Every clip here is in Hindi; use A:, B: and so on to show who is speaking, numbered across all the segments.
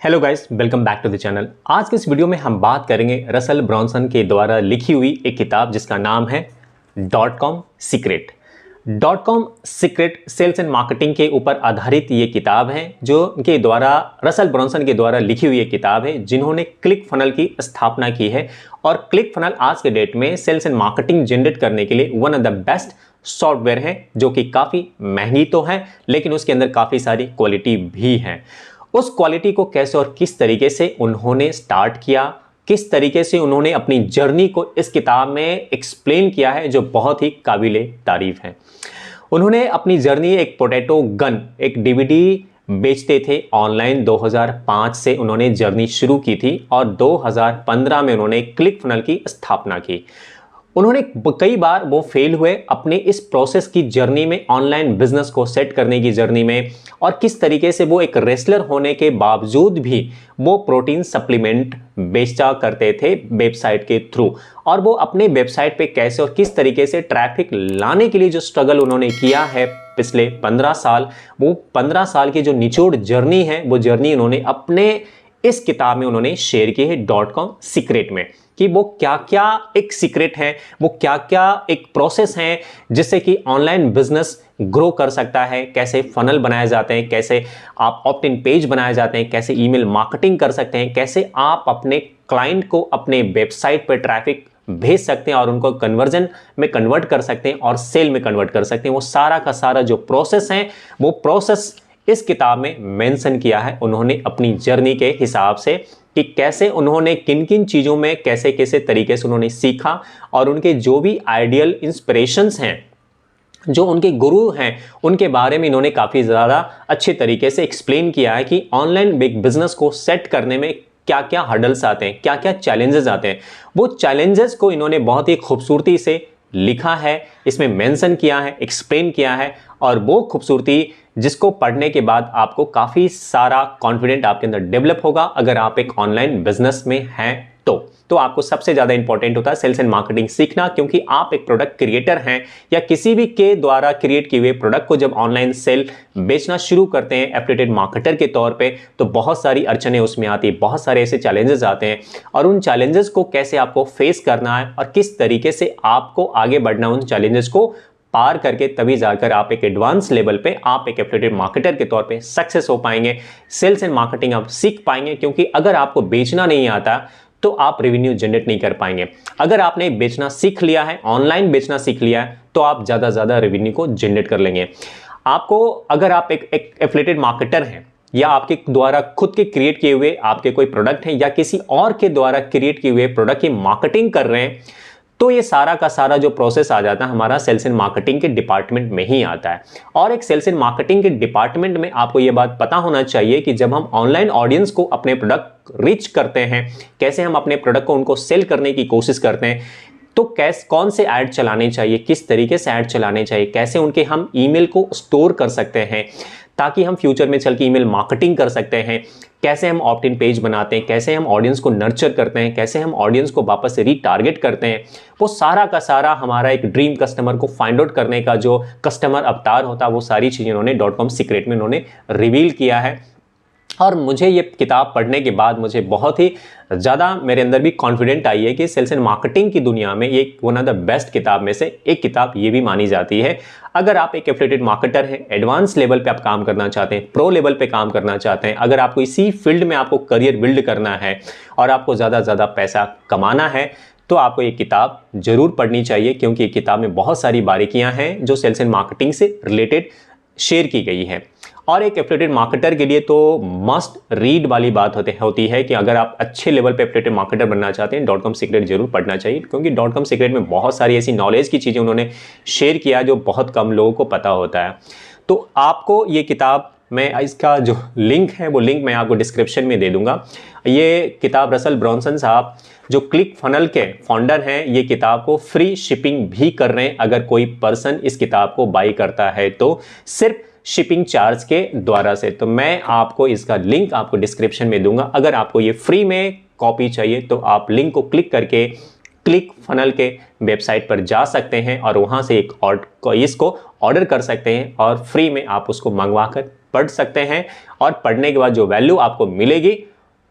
A: Hello guys, welcome back to the channel. आज के इस वीडियो में हम बात करेंगे रसल ब्रॉन्सन के द्वारा लिखी हुई एक किताब जिसका नाम है .com secret. .com secret sales and marketing के ऊपर आधारित ये किताब है जो के द्वारा रसल ब्रॉन्सन के द्वारा लिखी हुई एक किताब है जिन्होंने क्लिक फनल की स्थापना की है। और क्लिक फनल आज के डेट में सेल्स एंड मार्केटिंग जनरेट करने के लिए one of the best software है, जो कि काफ़ी महंगी तो है लेकिन उसके अंदर काफ़ी सारी क्वालिटी भी है। उस क्वालिटी को कैसे और किस तरीके से उन्होंने स्टार्ट किया, किस तरीके से उन्होंने अपनी जर्नी को इस किताब में एक्सप्लेन किया है, जो बहुत ही काबिले तारीफ है। उन्होंने अपनी जर्नी एक पोटैटो गन, एक डीवीडी बेचते थे ऑनलाइन। 2005 से उन्होंने जर्नी शुरू की थी और 2015 में उन्होंने क्लिक फनल की स्थापना की। उन्होंने कई बार वो फेल हुए अपने इस प्रोसेस की जर्नी में, ऑनलाइन बिजनेस को सेट करने की जर्नी में, और किस तरीके से वो एक रेसलर होने के बावजूद भी वो प्रोटीन सप्लीमेंट बेचा करते थे वेबसाइट के थ्रू। और वो अपने वेबसाइट पे कैसे और किस तरीके से ट्रैफिक लाने के लिए जो स्ट्रगल उन्होंने किया है पिछले 15 साल, वो 15 साल की जो निचोड़ जर्नी है, वो जर्नी उन्होंने अपने इस किताब में उन्होंने शेयर की है .com सीक्रेट में, कि वो क्या क्या एक सीक्रेट है, वो क्या क्या एक प्रोसेस है जिससे कि ऑनलाइन बिजनेस ग्रो कर सकता है, कैसे फनल बनाए जाते हैं, कैसे आप ऑप्ट इन पेज बनाए जाते हैं, कैसे ईमेल मार्केटिंग कर सकते हैं, कैसे आप अपने क्लाइंट को अपने वेबसाइट पर ट्रैफिक भेज सकते हैं और उनको कन्वर्जन में कन्वर्ट कर सकते हैं और सेल में कन्वर्ट कर सकते हैं। वो सारा का सारा जो प्रोसेस है, वो प्रोसेस इस किताब में मेंशन किया है उन्होंने अपनी जर्नी के हिसाब से, कि कैसे उन्होंने किन किन चीज़ों में कैसे कैसे तरीके से उन्होंने सीखा, और उनके जो भी आइडियल इंस्पिरेशंस हैं, जो उनके गुरु हैं, उनके बारे में इन्होंने काफ़ी ज़्यादा अच्छे तरीके से एक्सप्लेन किया है कि ऑनलाइन बिग बिजनेस को सेट करने में क्या क्या हर्डल्स आते हैं, क्या क्या चैलेंजेस आते हैं। वो चैलेंजेस को इन्होंने बहुत ही खूबसूरती से लिखा है, इसमें मेंशन किया है, एक्सप्लेन किया है, और वो खूबसूरती जिसको पढ़ने के बाद आपको काफ़ी सारा कॉन्फिडेंट आपके अंदर डेवलप होगा। अगर आप एक ऑनलाइन बिजनेस में हैं तो आपको सबसे ज़्यादा इंपॉर्टेंट होता है सेल्स एंड मार्केटिंग सीखना, क्योंकि आप एक प्रोडक्ट क्रिएटर हैं या किसी भी के द्वारा क्रिएट किए हुए प्रोडक्ट को जब ऑनलाइन सेल बेचना शुरू करते हैं एफिलिएटेड मार्केटर के तौर पे, तो बहुत सारी अड़चनें उसमें आती है, बहुत सारे ऐसे चैलेंजेस आते हैं, और उन चैलेंजेस को कैसे आपको फेस करना है और किस तरीके से आपको आगे बढ़ना, उन चैलेंजेस को पार करके तभी जाकर आप एक एडवांस लेवल पे, आप एक एफिलिएटेड मार्केटर के तौर पे सक्सेस हो पाएंगे, सेल्स एंड मार्केटिंग आप सीख पाएंगे। क्योंकि अगर आपको बेचना नहीं आता तो आप रेवेन्यू जनरेट नहीं कर पाएंगे। अगर आपने बेचना सीख लिया है, ऑनलाइन बेचना सीख लिया है, तो आप ज़्यादा रेवेन्यू को जनरेट कर लेंगे। आपको, अगर आप एक एफिलिएटेड मार्केटर हैं या आपके द्वारा खुद के क्रिएट किए हुए आपके कोई प्रोडक्ट हैं या किसी और के द्वारा क्रिएट किए हुए प्रोडक्ट की मार्केटिंग कर रहे हैं, तो ये सारा का सारा जो प्रोसेस आ जाता है हमारा सेल्स एंड मार्केटिंग के डिपार्टमेंट में ही आता है। और एक सेल्स एंड मार्केटिंग के डिपार्टमेंट में आपको ये बात पता होना चाहिए कि जब हम ऑनलाइन ऑडियंस को अपने प्रोडक्ट रीच करते हैं, कैसे हम अपने प्रोडक्ट को उनको सेल करने की कोशिश करते हैं, तो कौन से ऐड चलाने चाहिए, किस तरीके से ऐड चलाने चाहिए, कैसे उनके हम ईमेल को स्टोर कर सकते हैं ताकि हम फ्यूचर में चल के ईमेल मार्केटिंग कर सकते हैं, कैसे हम ऑप्ट इन पेज बनाते हैं, कैसे हम ऑडियंस को नर्चर करते हैं, कैसे हम ऑडियंस को वापस से रीटारगेट करते हैं, वो सारा का सारा हमारा एक ड्रीम कस्टमर को फाइंड आउट करने का जो कस्टमर अवतार होता है, वो सारी चीज़ें उन्होंने .com सीक्रेट में उन्होंने रिवील किया है। और मुझे ये किताब पढ़ने के बाद मुझे बहुत ही ज़्यादा मेरे अंदर भी कॉन्फिडेंट आई है कि सेल्स एंड मार्केटिंग की दुनिया में ये वन ऑफ द बेस्ट किताब में से एक किताब ये भी मानी जाती है। अगर आप एक एफिलिएटेड मार्केटर हैं, एडवांस लेवल पे आप काम करना चाहते हैं, प्रो लेवल पे काम करना चाहते हैं, अगर आपको इसी फील्ड में आपको करियर बिल्ड करना है और आपको ज़्यादा पैसा कमाना है, तो आपको ये किताब जरूर पढ़नी चाहिए, क्योंकि ये किताब में बहुत सारी बारीकियाँ हैं जो सेल्स एंड मार्केटिंग से रिलेटेड शेयर की गई है। और एक एफिलिएटेड मार्केटर के लिए तो मस्ट रीड वाली बात होती है कि अगर आप अच्छे लेवल पे एफिलिएटेड मार्केटर बनना चाहते हैं, .com सीक्रेट जरूर पढ़ना चाहिए, क्योंकि .com सीक्रेट में बहुत सारी ऐसी नॉलेज की चीज़ें उन्होंने शेयर किया जो बहुत कम लोगों को पता होता है। तो आपको ये किताब, मैं इसका जो लिंक है वो लिंक मैं आपको डिस्क्रिप्शन में दे दूंगा। ये किताब रसल ब्रॉन्सन साहब जो क्लिक फनल के फाउंडर हैं, ये किताब को फ्री शिपिंग भी कर रहे हैं। अगर कोई पर्सन इस किताब को बाई करता है तो सिर्फ शिपिंग चार्ज के द्वारा से। तो मैं आपको इसका लिंक आपको डिस्क्रिप्शन में दूंगा। अगर आपको ये फ्री में कॉपी चाहिए तो आप लिंक को क्लिक करके क्लिक फनल के वेबसाइट पर जा सकते हैं और वहां से इसको ऑर्डर कर सकते हैं और फ्री में आप उसको मंगवा कर पढ़ सकते हैं और पढ़ने के बाद जो वैल्यू आपको मिलेगी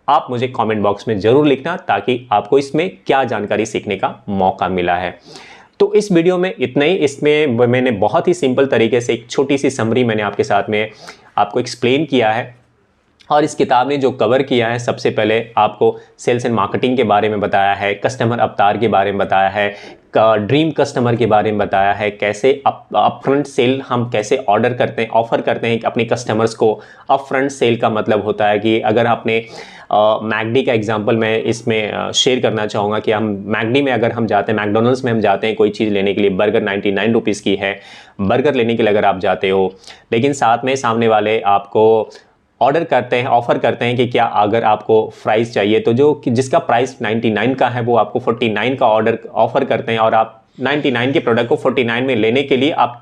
A: आप मुझे कमेंट बॉक्स में जरूर लिखना, ताकि आपको इसमें क्या जानकारी सीखने का मौका मिला है। तो इस वीडियो में इतना ही। इसमें मैंने बहुत ही सिंपल तरीके से एक छोटी सी समरी मैंने आपके साथ में आपको एक्सप्लेन किया है। और इस किताब ने जो कवर किया है, सबसे पहले आपको सेल्स एंड मार्केटिंग के बारे में बताया है, कस्टमर अवतार के बारे में बताया है, ड्रीम कस्टमर के बारे में बताया है, कैसे अपफ्रंट सेल हम कैसे ऑर्डर करते हैं, ऑफर करते हैं अपने कस्टमर्स को। अपफ्रंट सेल का मतलब होता है कि अगर आपने मैकडी का एग्जांपल मैं इसमें शेयर करना चाहूँगा कि हम मैकडी में अगर हम जाते हैं, मैकडोनल्ड्स में हम जाते हैं कोई चीज़ लेने के लिए, बर्गर 99 रुपीज़ की है, बर्गर लेने के लिए अगर आप जाते हो, लेकिन साथ में सामने वाले आपको ऑर्डर करते हैं, ऑफर करते हैं कि क्या अगर आपको फ्राइज़ चाहिए, तो जो जिसका प्राइस 99 का है वो आपको 49 का ऑफर करते हैं, और आप 99 के प्रोडक्ट को 49 में लेने के लिए आप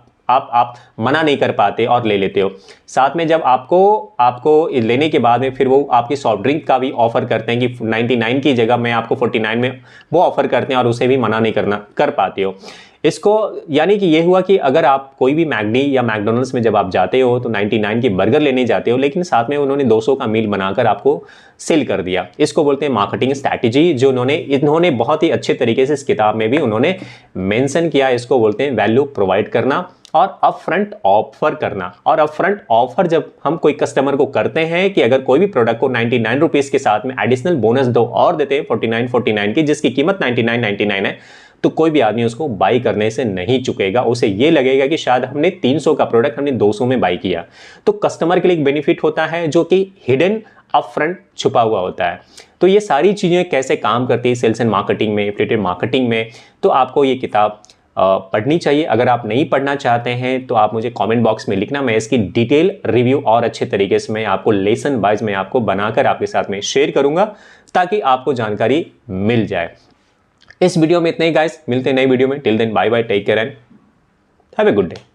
A: मना नहीं कर पाते और ले लेते हो। साथ में जब आपको लेने के बाद में फिर वो आपकी सॉफ्ट ड्रिंक का भी ऑफर करते हैं कि 99 की जगह में आपको 49 में वो ऑफर करते हैं, और उसे भी मना नहीं कर पाते हो। इसको यानी कि ये हुआ कि अगर आप कोई भी मैकडी या मैकडोनल्ड्स में जब आप जाते हो तो 99 की बर्गर लेने जाते हो, लेकिन साथ में उन्होंने 200 का मील बनाकर आपको सेल कर दिया। इसको बोलते हैं मार्केटिंग स्ट्रैटेजी, जो इन्होंने बहुत ही अच्छे तरीके से इस किताब में भी उन्होंने मेंशन किया। इसको बोलते हैं वैल्यू प्रोवाइड करना और अपफ्रंट ऑफर करना। और अपफ्रंट ऑफर जब हम कोई कस्टमर को करते हैं कि अगर कोई भी प्रोडक्ट को 99 रुपीज़ के साथ में एडिशनल बोनस दो और देते हैं 49 की, जिसकी कीमत 99 है, तो कोई भी आदमी उसको बाई करने से नहीं चुकेगा। उसे ये लगेगा कि शायद हमने 300 का प्रोडक्ट हमने 200 में बाई किया। तो कस्टमर के लिए एक बेनिफिट होता है जो कि हिडन अपफ्रंट छुपा हुआ होता है। तो ये सारी चीज़ें कैसे काम करती है सेल्स एंड मार्केटिंग में, एफिलिएट मार्केटिंग में, तो आपको ये किताब पढ़नी चाहिए। अगर आप नहीं पढ़ना चाहते हैं तो आप मुझे कमेंट बॉक्स में लिखना, मैं इसकी डिटेल रिव्यू और अच्छे तरीके से मैं आपको लेसन वाइज में आपको बनाकर आपके साथ में शेयर करूंगा, ताकि आपको जानकारी मिल जाए। इस वीडियो में इतना ही गाइस, मिलते हैं नई वीडियो में। Till then bye bye, take care and have a good day.